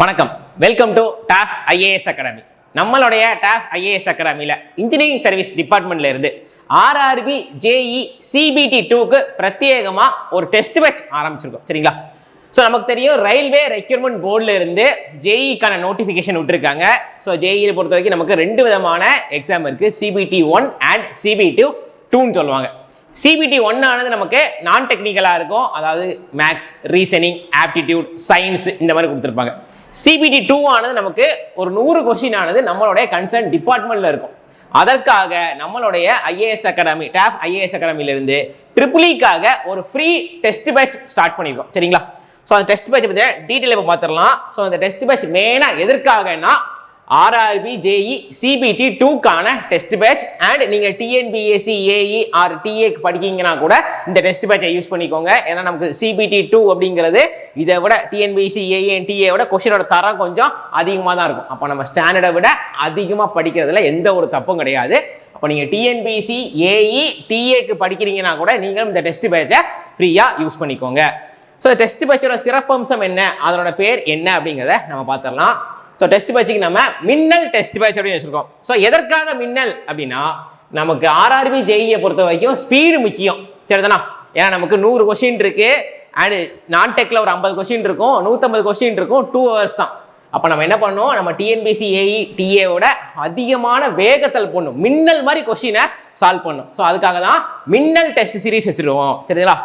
வணக்கம், welcome to tough IAS academy. நம்மளுடைய tough IAS அகாடமியில் இன்ஜினியரிங் சர்வீஸ் டிபார்ட்மெண்ட்ல இருந்து ஆர்ஆர்பி ஜேஇ சிபிடி 2க்கு பிரத்யேகமாக ஒரு டெஸ்ட் பேட்ச் ஆரம்பிச்சிருக்கோம். சரிங்களா? ஸோ நமக்கு தெரியும் ரயில்வே ரெக்யூர்மெண்ட் போர்டில் இருந்து ஜேஇக்கான நோட்டிஃபிகேஷன் விட்டுருக்காங்க. ஸோ ஜேஇயை பொறுத்த வரைக்கும் நமக்கு ரெண்டு விதமான எக்ஸாம் இருக்குது, சிபிடி 1 அண்ட் சிபிடி 2ன்னு சொல்லுவாங்க. சிபிடி 1 ஆனது நமக்கு நான் டெக்னிக்கலாக இருக்கும், அதாவது மேக்ஸ், ரீசனிங், ஆப்டிடியூட், சயின்ஸ் இந்த மாதிரி கொடுத்துருப்பாங்க. சிபிடி 2 ஆனது நமக்கு ஒரு 100 கொஸ்டின் ஆனது நம்மளுடைய கன்சர்ன் டிபார்ட்மெண்ட்ல இருக்கும். அதற்காக நம்மளுடைய ஐஏஎஸ் அகாடமி, டாஃப் ஐஏஎஸ் அகாடமியிலிருந்து ட்ரிபிள்இக்காக ஒரு ஃப்ரீ டெஸ்ட் பேட்ச் ஸ்டார்ட் பண்ணியிருக்கோம். சரிங்களா? ஸோ அந்த டெஸ்ட் பேட்ச் பற்றி டீட்டெயில் இப்போ பார்த்துடலாம். ஸோ அந்த டெஸ்ட் பேட்ச் மெயினாக எதற்காகனா ஆர்ஆர்பி ஜேஇ சிபிடி 2க்கான டெஸ்ட் பேட்ச். அண்ட் நீங்கள் டிஎன்பிஎஸ்சி ஏஇ ஆர் டிஏக்கு படிக்கீங்கன்னா கூட இந்த டெஸ்ட் பேட்சை யூஸ் பண்ணிக்கோங்க. ஏன்னா நமக்கு சிபிடி 2 அப்படிங்கிறது இதை விட டிஎன்பிஎஸ்சி ஏஇ அண்ட் டிஏ விட கொஸ்டினோட தரம் கொஞ்சம் அதிகமாக தான் இருக்கும். அப்போ நம்ம ஸ்டாண்டர்டை விட அதிகமாக படிக்கிறதுல எந்த ஒரு தப்பும் கிடையாது. அப்போ நீங்கள் டிஎன்பிஎஸ்சி ஏஇ டிஏக்கு படிக்கிறீங்கன்னா கூட நீங்களும் இந்த டெஸ்ட் பேட்சை ஃப்ரீயாக யூஸ் பண்ணிக்கோங்க. ஸோ டெஸ்ட் பேட்சோட சிறப்பம்சம் என்ன, அதனோட பேர் என்ன அப்படிங்கிறத நம்ம பார்த்துடலாம். ஸோ டெஸ்ட் பேட்சுக்கு நம்ம மின்னல் டெஸ்ட் பேட்ச் அப்படின்னு வச்சிருக்கோம். ஸோ எதற்காக மின்னல் அப்படின்னா நமக்கு ஆர்ஆர்பி ஜேஇயை பொறுத்த வரைக்கும் ஸ்பீடு முக்கியம். சரிதானா? ஏன்னா நமக்கு 100 கொஸ்டின் இருக்கு அண்ட் நான் டெக்ல ஒரு 50 கொஸ்டின் இருக்கும், 150 கொஸ்டின் இருக்கும், 2 hours தான். அப்போ நம்ம என்ன பண்ணோம், நம்ம டிஎன்பிஎஸ்சி ஏஇ டிஏவோட அதிகமான வேகத்தில் போடணும், மின்னல் மாதிரி கொஸ்டினை சால்வ் பண்ணும். ஸோ அதுக்காக தான் மின்னல் டெஸ்ட் சீரீஸ் வச்சிருவோம். சரிங்களா?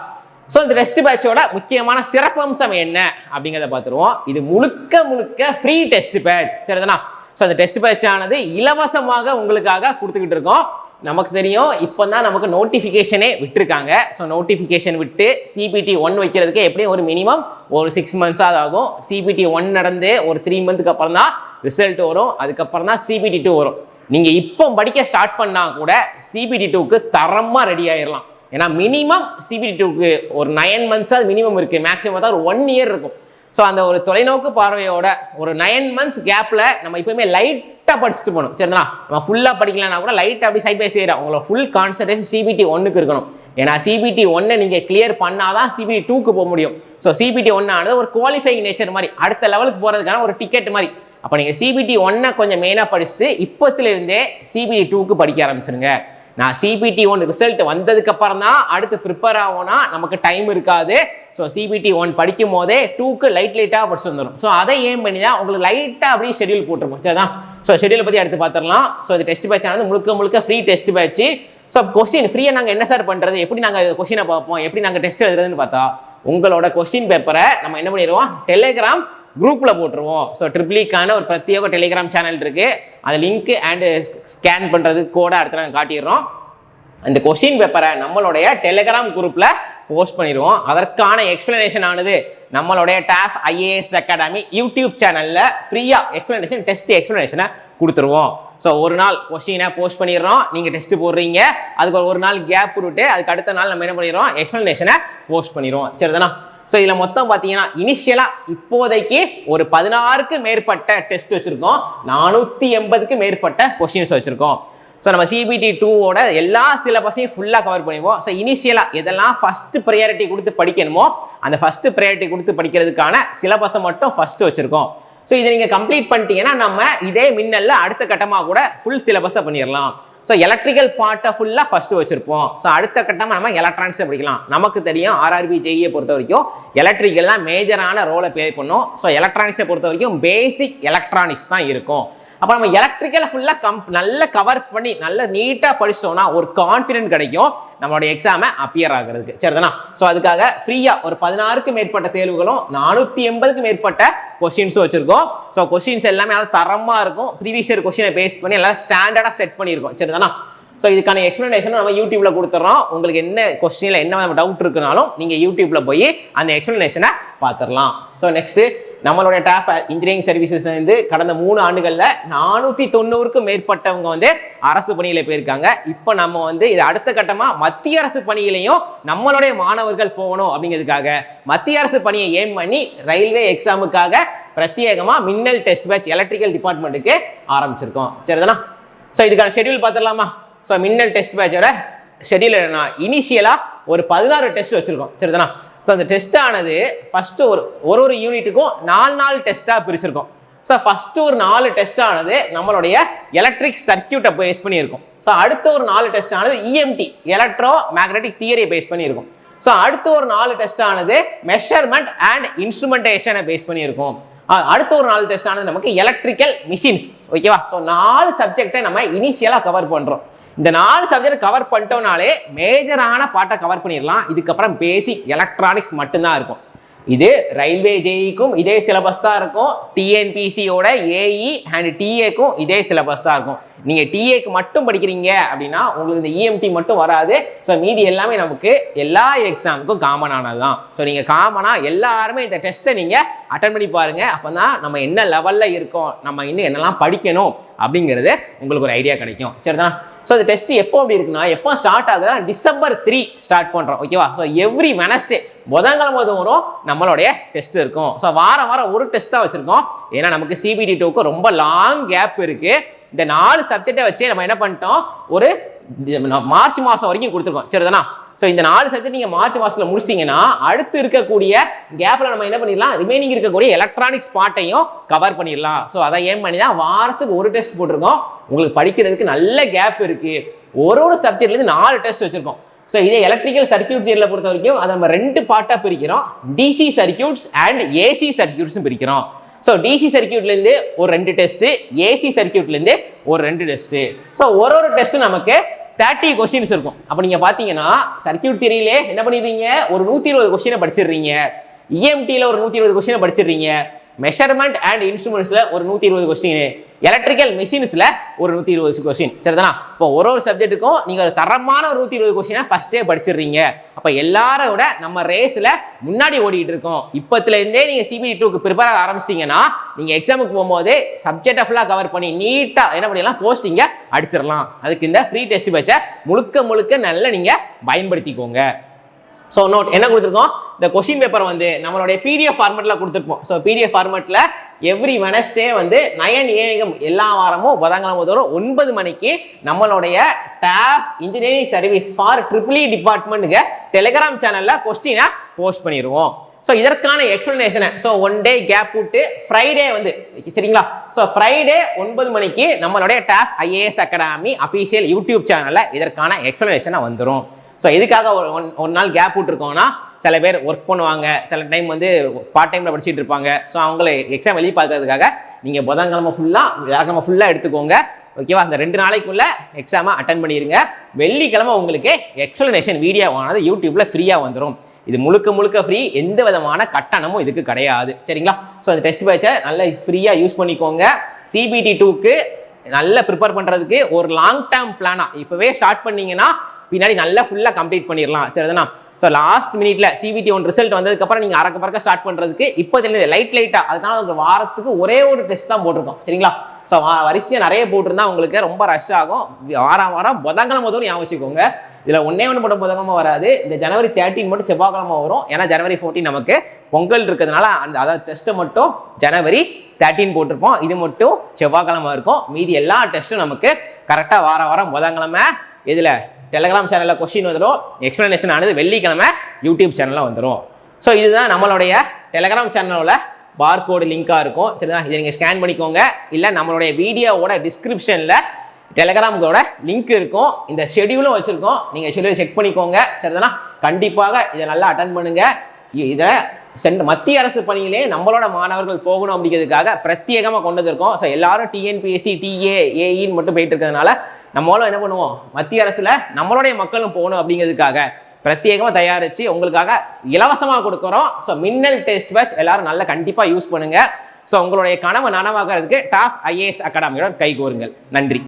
ஸோ இந்த டெஸ்ட் பேட்சோட முக்கியமான சிறப்பம்சம் என்ன அப்படிங்கிறத பார்த்துருவோம். இது முழுக்க முழுக்க ஃப்ரீ டெஸ்ட் பேட்ச். சரிதானா? ஸோ அந்த டெஸ்ட் பேட்ச் ஆனது இலவசமாக உங்களுக்காக கொடுத்துக்கிட்டு இருக்கோம். நமக்கு தெரியும் இப்போ தான் நமக்கு நோட்டிஃபிகேஷனே விட்டுருக்காங்க. ஸோ நோட்டிஃபிகேஷன் விட்டு சிபிடி 1 வைக்கிறதுக்கு எப்படியும் ஒரு மினிமம் ஒரு 6 months ஆகும். சிபிடி 1 நடந்து ஒரு 3 months அப்புறம் தான் ரிசல்ட் வரும், அதுக்கப்புறம் தான் சிபிடி 2 வரும். நீங்கள் இப்போ படிக்க ஸ்டார்ட் பண்ணால் கூட சிபிடி 2க்கு தரமாக ரெடி ஆயிடலாம். ஏன்னா மினிமம் சிபிடி 2க்கு ஒரு 9 months மினிமம் இருக்கு, மேக்ஸிமம் பார்த்தா ஒரு 1 year இருக்கும். ஸோ அந்த ஒரு தொலைநோக்கு பார்வையோட ஒரு 9 months கேப்ல நம்ம எப்பவுமே லைட்டாக படிச்சுட்டு போகணும். சரிங்களா? நம்ம ஃபுல்லாக படிக்கலன்னா கூட லைட்டாக அப்படி சைட் பை சைடாக உங்களோட ஃபுல் கான்சன்ட்ரேஷன் சிபிடி 1க்கு இருக்கணும். ஏன்னா சிபிடி 1 நீங்கள் கிளியர் பண்ணாதான் சிபிடி 2க்கு போக முடியும். ஸோ சிபிடி 1 ஆனது ஒரு குவாலிஃபைங் நேச்சர் மாதிரி, அடுத்த லெவலுக்கு போகிறதுக்கான ஒரு டிக்கெட் மாதிரி. அப்போ நீங்கள் சிபிடி 1 கொஞ்சம் மெயினாக படிச்சுட்டு இப்போத்திலிருந்தே சிபிடி 2க்கு படிக்க ஆரம்பிச்சிருங்க. நான் சிபிடி 1 ரிசல்ட் வந்ததுக்கு அப்புறம் தான் அடுத்து ப்ரிப்பேர் ஆகும்னா நமக்கு டைம் இருக்காது. ஸோ சிபிடி 1 படிக்கும் போதே 2க்கு லைட்டாக படிச்சு வந்துடும். ஸோ அதை ஏம் பண்ணி தான் உங்களுக்கு லைட்டாக அப்படியே ஷெடியூல் போட்டிருப்போம். சரிதான்? ஸோ ஷெடியூல் பற்றி அடுத்து பார்த்துடலாம். ஸோ இது டெஸ்ட் பேட்ச் ஆனது முழுக்க முழுக்க free test batch. So question ஃப்ரீயாக நாங்கள் என்ன சார் பண்ணுறது, எப்படி நாங்கள் கொஸ்டினை பார்ப்போம், எப்படி நாங்கள் டெஸ்ட் எழுதுறதுன்னு பார்த்தா உங்களோட கொஸ்டின் பேப்பரை நம்ம என்ன பண்ணிடுவோம், டெலிகிராம் குரூப்பில் போட்டுருவோம். ஸோ ட்ரிபிள்இக்கான ஒரு பிரத்யேக டெலிகிராம் சேனல் இருக்குது, அது லிங்க் அண்டு ஸ்கேன் பண்ணுறதுக்கு கூட அடுத்து நாங்கள் காட்டிடுறோம். அந்த கொஸ்டின் பேப்பரை நம்மளுடைய டெலிகிராம் குரூப்பில் போஸ்ட் பண்ணிடுவோம். அதற்கான எக்ஸ்பிளனேஷன் ஆனது நம்மளுடைய டாஃப் ஐஏஎஸ் அகாடமி யூடியூப் சேனலில் ஃப்ரீயாக எக்ஸ்பிளனேஷன் டெஸ்ட் எக்ஸ்பிளனேஷனை கொடுத்துருவோம். ஸோ ஒரு நாள் கொஸ்டினை போஸ்ட் பண்ணிடுறோம், நீங்கள் டெஸ்ட் போடுறீங்க, அதுக்கு ஒரு நாள் கேப் விட்டு அதுக்கு அடுத்த நாள் நம்ம என்ன பண்ணிடுறோம், எக்ஸ்பிளனேஷனை போஸ்ட் பண்ணிடுவோம். சரிதானா? ஸோ இதில் மொத்தம் பார்த்தீங்கன்னா இனிஷியலாக இப்போதைக்கு ஒரு 16க்கு மேற்பட்ட டெஸ்ட் வச்சுருக்கோம், 480க்கு மேற்பட்ட கொஸ்டின்ஸ் வச்சுருக்கோம். ஸோ நம்ம சிபிடி 2ஓட எல்லா சிலபஸையும் ஃபுல்லாக கவர் பண்ணிடுவோம். ஸோ இனிஷியலாக எதெல்லாம் ஃபஸ்ட்டு ப்ரையாரிட்டி கொடுத்து படிக்கணுமோ அந்த ஃபஸ்ட்டு ப்ரையாரிட்டி கொடுத்து படிக்கிறதுக்கான சிலபஸை மட்டும் ஃபஸ்ட்டு வச்சுருக்கோம். ஸோ இதை நீங்கள் கம்ப்ளீட் பண்ணிட்டீங்கன்னா நம்ம இதே மின்னலில் அடுத்த கட்டமாக கூட ஃபுல் சிலபஸை பண்ணிடலாம். ஸோ எலக்ட்ரிக்கல் பார்ட்டை ஃபுல்லாக ஃபஸ்ட்டு வச்சுருப்போம். ஸோ அடுத்த கட்டமாக நம்ம எலக்ட்ரானிக்ஸை படிக்கலாம். நமக்கு தெரியும் ஆர்ஆர்பி ஜேஇயை பொறுத்த வரைக்கும் எலக்ட்ரிக்கல் தான் மேஜரான ரோலை ப்ளே பண்ணும். ஸோ எலக்ட்ரானிக்ஸை பொறுத்த வரைக்கும் பேசிக் எலக்ட்ரானிக்ஸ் தான் இருக்கும். அப்போ நம்ம எலக்ட்ரிக்கல் ஃபுல்லாக நல்லா கவர் பண்ணி நல்லா நீட்டாக படிச்சோம்னா ஒரு கான்ஃபிடென்ட் கிடைக்கும் நம்மளோட எக்ஸாமை அப்பியர் ஆகிறதுக்கு. சரிதானா? ஸோ அதுக்காக ஃப்ரீயாக ஒரு 16க்கு மேற்பட்ட தேர்வுகளும் 480க்கு மேற்பட்ட கொஸ்டின்ஸும் வச்சுருக்கோம். ஸோ கொஸ்டின்ஸ் எல்லாமே நல்லா தரமாக இருக்கும், ப்ரீவியஸ் இயர் கொஸ்டினை பேஸ் பண்ணி எல்லாம் ஸ்டாண்டர்டாக செட் பண்ணியிருக்கோம். சரிதானா? ஸோ இதுக்கான எக்ஸ்பிளனேஷன் நம்ம யூடியூப்பில் கொடுத்துட்றோம். உங்களுக்கு என்ன கொஸ்டினில் என்ன டவுட் இருக்குனாலும் நீங்கள் யூடியூப்பில் போய் அந்த எக்ஸ்பிளனேஷனை பார்த்துடலாம். ஸோ நெக்ஸ்ட்டு நம்மளுடைய டாஃப் இன்ஜினியரிங் சர்வீசஸ்லேருந்து கடந்த 3 ஆண்டுகளில் 490க்கும் மேற்பட்டவங்க வந்து அரசு பணியில் போயிருக்காங்க. இப்போ நம்ம வந்து இது அடுத்த கட்டமாக மத்திய அரசு பணியிலையும் நம்மளுடைய மாணவர்கள் போகணும் அப்படிங்கிறதுக்காக மத்திய அரசு பணியை ஏம் பண்ணி ரயில்வே எக்ஸாமுக்காக பிரத்யேகமாக மின்னல் டெஸ்ட் பேட்ச் எலக்ட்ரிக்கல் டிபார்ட்மெண்ட்டுக்கு ஆரம்பிச்சிருக்கோம். சரிதானா? ஸோ இதுக்கான ஷெடியூல் பார்த்துடலாமா? ஸோ மின்னல் டெஸ்ட் பேட்சோட ஷெடியூல் என்னன்னா இனிஷியலாக ஒரு 16 டெஸ்ட் வச்சுருக்கோம். சரிதானா? ஸோ அந்த டெஸ்ட் ஆனது ஃபர்ஸ்ட் ஒரு யூனிட்டுக்கும் 4 டெஸ்ட்டாக பிரிச்சிருக்கோம். ஸோ ஃபர்ஸ்ட் ஒரு 4 டெஸ்ட் ஆனது நம்மளுடைய எலக்ட்ரிக் சர்க்கியூட்டை பேஸ் பண்ணி இருக்கும். ஸோ அடுத்த ஒரு 4 டெஸ்ட் ஆனது இஎம்டி எலக்ட்ரோ மேக்னெட்டிக் தியரியை பேஸ் பண்ணி இருக்கும். ஸோ அடுத்த ஒரு 4 டெஸ்ட் ஆனது மெஷர்மெண்ட் அண்ட் இன்ஸ்ட்ருமெண்டேஷனை பேஸ் பண்ணி இருக்கும். அடுத்த ஒரு 4 டெஸ்ட் ஆனது நமக்கு எலக்ட்ரிக்கல் மிஷின்ஸ். ஓகேவா? ஸோ 4 சப்ஜெக்டை நம்ம இனிஷியலாக கவர் பண்ணுறோம். இந்த 4 சப்ஜெக்ட் கவர் பண்ணிட்டோம்னாலே மேஜரான பார்ட்டை கவர் பண்ணிடலாம். இதுக்கப்புறம் பேசிக் எலக்ட்ரானிக்ஸ் மட்டும்தான் இருக்கும். இது ரயில்வே ஜேஇக்கும் இதே சிலபஸ் தான் இருக்கும். டிஎன்பிசியோட ஏஇ அண்ட் டிஏக்கும் இதே சிலபஸ் தான் இருக்கும். நீங்கள் டிஏக்கு மட்டும் படிக்கிறீங்க அப்படின்னா உங்களுக்கு இந்த இஎம்டி மட்டும் வராது. ஸோ மீதி எல்லாமே நமக்கு எல்லா எக்ஸாமுக்கும் காமனானது தான். ஸோ நீங்கள் காமனாக எல்லாருமே இந்த டெஸ்ட்டை நீங்கள் அட்டன் பண்ணி பாருங்கள். அப்போ தான் நம்ம என்ன லெவலில் இருக்கோம், நம்ம இன்னும் என்னெல்லாம் படிக்கணும் அப்படிங்கிறது உங்களுக்கு ஒரு ஐடியா கிடைக்கும். சரிதான்? ஸோ இந்த டெஸ்ட் எப்போ அப்படி இருக்குன்னா, எப்போ ஸ்டார்ட் ஆகுதுன்னா December 3 ஸ்டார்ட் பண்ணுறோம். ஓகேவா? ஸோ எவ்ரி வெனஸ்டே புதன்கிழமை தோறும் நம்மளுடைய டெஸ்ட் இருக்கும். ஸோ வாரம் ஒரு டெஸ்ட் தான் வச்சுருக்கோம். ஏன்னா நமக்கு CBT 2க்கு ரொம்ப லாங் கேப் இருக்குது. இந்த 4 சப்ஜெக்டை வச்சே நம்ம என்ன பண்ணிட்டோம், ஒரு மார்ச் மாதம் வரைக்கும் கொடுத்துருக்கோம். சரிதானா? ஸோ இந்த 4 சப்ஜெக்ட் நீங்கள் மார்ச் மாதத்தில் முடிச்சிட்டிங்கன்னா அடுத்து இருக்கக்கூடிய கேப்பில் நம்ம என்ன பண்ணிடலாம், ரிமைனிங் இருக்கக்கூடிய எலக்ட்ரானிக்ஸ் பார்ட்டையும் கவர் பண்ணிடலாம். ஸோ அதை ஏன் பண்ணி தான் வாரத்துக்கு ஒரு டெஸ்ட் போட்டிருக்கோம். உங்களுக்கு படிக்கிறதுக்கு நல்ல கேப் இருக்குது. ஒரு சப்ஜெக்ட்லேருந்து 4 டெஸ்ட் வச்சுருக்கோம். ஸோ இதே எலக்ட்ரிக்கல் சர்க்கியூட் தியரியில் பொறுத்த வரைக்கும் அதை நம்ம 2 பார்ட்டாக பிரிக்கிறோம். டிசி சர்க்கியூட்ஸ் அண்ட் ஏசி சர்க்கியூட்ஸும் பிரிக்கிறோம். ஸோ டிசி சர்க்கியூட்லேருந்து ஒரு 2 டெஸ்ட்டு, ஏசி சர்க்கியூட்லேருந்து ஒரு 2 டெஸ்ட்டு. ஸோ ஒரு டெஸ்ட்டு நமக்கு 30 கொஸ்டின்ஸ் இருக்கும். அப்போ நீங்கள் பார்த்தீங்கன்னா சர்க்கியூட் தியரியிலே என்ன பண்ணிடுறீங்க, ஒரு 120 கொஸ்டினை படிச்சிடுறீங்க. இஎம்டியில் ஒரு 120 கொஸ்டினை படிச்சிடுறீங்க. மெஷர்மெண்ட் அண்ட் இன்ஸ்ட்ருமெண்ட்ஸில் ஒரு 120 கொஸ்டின், எலக்ட்ரிக்கல் மிஷின்ஸில் ஒரு 120 கொஸ்டின். சரிதானா? இப்போ ஒரு சப்ஜெக்ட்டுக்கும் நீங்கள் ஒரு தரமான ஒரு 120 கொஸ்டினை ஃபஸ்ட்டே படிச்சிடுறீங்க. அப்போ எல்லாரை விட நம்ம ரேஸில் முன்னாடி ஓடிட்டு இருக்கோம். இப்போத்துலேருந்தே நீங்கள் CBT 2க்கு ப்ரிப்பேர் ஆக ஆரம்பிச்சிட்டிங்கன்னா நீங்கள் எக்ஸாமுக்கு போகும்போது சப்ஜெக்டை ஃபுல்லாக கவர் பண்ணி நீட்டாக என்ன பண்ணிடலாம், போஸ்டிங்கை அடிச்சிடலாம். அதுக்கு இந்த ஃப்ரீ டெஸ்ட் வச்ச முழுக்க நல்லா நீங்கள் பயன்படுத்திக்கோங்க. ஸோ நோட் என்ன கொடுத்துருக்கோம், இந்த கொஸ்டின் பேப்பர் வந்து நம்மளுடைய PDF ஃபார்மேட்டில் கொடுத்துருப்போம். ஸோ PDF ஃபார்மேட்டில் எவ்ரி வெனஸ்டே வந்து 9 AM எல்லா வாரமும் புதன்கிழமை தோறும் 9 மணிக்கு நம்மளுடைய TAF engineering service for EEE டிபார்ட்மெண்ட்டுக்கு டெலிகிராம் சேனலில் கொஸ்டினை போஸ்ட் பண்ணிடுவோம். ஸோ இதற்கான எக்ஸ்பிளனேஷனை ஒன் டே கேப் விட்டு ஃப்ரைடே வந்து சரிங்களா, ஸோ ஃப்ரைடே 9 மணிக்கு நம்மளுடைய TAF IAS academy official YouTube சேனலில் இதற்கான எக்ஸ்பிளனேஷனை வந்துடும். ஸோ எதுக்காக ஒரு நாள் கேப் விட்டுருக்கோன்னா, சில பேர் ஒர்க் பண்ணுவாங்க, சில டைம் வந்து பார்ட் டைமில் படிச்சுட்டு இருப்பாங்க. ஸோ அவங்கள எக்ஸாம் வெளியே பார்க்கறதுக்காக நீங்கள் புதன்கிழமை ஃபுல்லாக எடுத்துக்கோங்க. ஓகேவா? அந்த 2 நாளைக்குள்ளே எக்ஸாமை அட்டன் பண்ணிடுங்க. வெள்ளிக்கிழமை உங்களுக்கு எக்ஸ்பிளனேஷன் வீடியோவானது யூடியூப்பில் ஃப்ரீயாக வந்துடும். இது முழுக்க ஃப்ரீ, எந்த விதமான கட்டணமும் இதுக்கு கிடையாது. சரிங்களா? ஸோ அந்த டெஸ்ட் பேட்சை நல்லா ஃப்ரீயாக யூஸ் பண்ணிக்கோங்க. CBT 2க்கு நல்லா ப்ரிப்பேர் பண்ணுறதுக்கு ஒரு லாங் டேர்ம் பிளானாக இப்போவே ஸ்டார்ட் பண்ணிங்கன்னா பின்னாடி நல்லா ஃபுல்லாக கம்ப்ளீட் பண்ணிடலாம். சரிதானா? ஸோ லாஸ்ட் மினிட்ல CBT 1 ரிசல்ட் வந்ததுக்கப்புறம் நீங்கள் அறக்க ஸ்டார்ட் பண்ணுறதுக்கு இப்போ தெரிஞ்சது லைட்டாக, அதனால ஒரு வாரத்துக்கு ஒரே ஒரு டெஸ்ட் தான் போட்டிருக்கோம். சரிங்களா? ஸோ வரிசையாக நிறைய போட்டிருந்தா உங்களுக்கு ரொம்ப ரஷ் ஆகும். வாரம் புதன்கிழமை தோறும் ஞாபகம் வச்சுக்கோங்க. இதில் ஒன்னே மட்டும் புதன்கிழமை வராது. இந்த January 13 மட்டும் செவ்வாய்க்கிழமை வரும். ஏன்னா January 14 நமக்கு பொங்கல் இருக்கிறதுனால அதாவது டெஸ்ட்டை மட்டும் January 13 போட்டிருப்போம். இது மட்டும் செவ்வாய்க்கிழமை இருக்கும். மீதி எல்லா டெஸ்ட்டும் நமக்கு கரெக்டாக வாரம் புதன்கிழமை இதில் டெலிகிராம் சேனலில் கொஸ்டின் வந்துடும். எக்ஸ்பிளனேஷன் ஆனது வெள்ளிக்கிழமை யூடியூப் சேனலில் வந்துடும். ஸோ இதுதான் நம்மளுடைய டெலிகிராம் சேனலோட பார்கோடு லிங்காக இருக்கும். சரிதான்? இதை நீங்கள் ஸ்கேன் பண்ணிக்கோங்க. இல்லை நம்மளுடைய வீடியோவோட டிஸ்கிரிப்ஷனில் டெலிகிராமோட லிங்க் இருக்கும். இந்த ஷெடியூலும் வச்சுருக்கோம். நீங்கள் ஷெடியூல் செக் பண்ணிக்கோங்க. சரிதானா? கண்டிப்பாக இதை நல்லா அட்டன் பண்ணுங்கள். இதை மத்திய அரசு பணியிலே நம்மளோட மாணவர்கள் போகணும் அப்படிங்கிறதுக்காக பிரத்யேகமாக கொண்டு வந்திருக்கோம். ஸோ எல்லாரும் TNPSC TA AEன்னு மட்டும் போயிட்டு இருக்கிறதுனால நம்மளும் என்ன பண்ணுவோம், மத்திய அரசுல நம்மளுடைய மக்களும் போகணும் அப்படிங்கிறதுக்காக பிரத்யேகமாக தயாரித்து உங்களுக்காக இலவசமாக கொடுக்குறோம். ஸோ மின்னல் டெஸ்ட் பேட்ச் எல்லாரும் நல்லா கண்டிப்பாக யூஸ் பண்ணுங்க. ஸோ உங்களுடைய கனவு நனவாகிறதுக்கு TAF IAS அகாடமியோட கைகோருங்கள். நன்றி.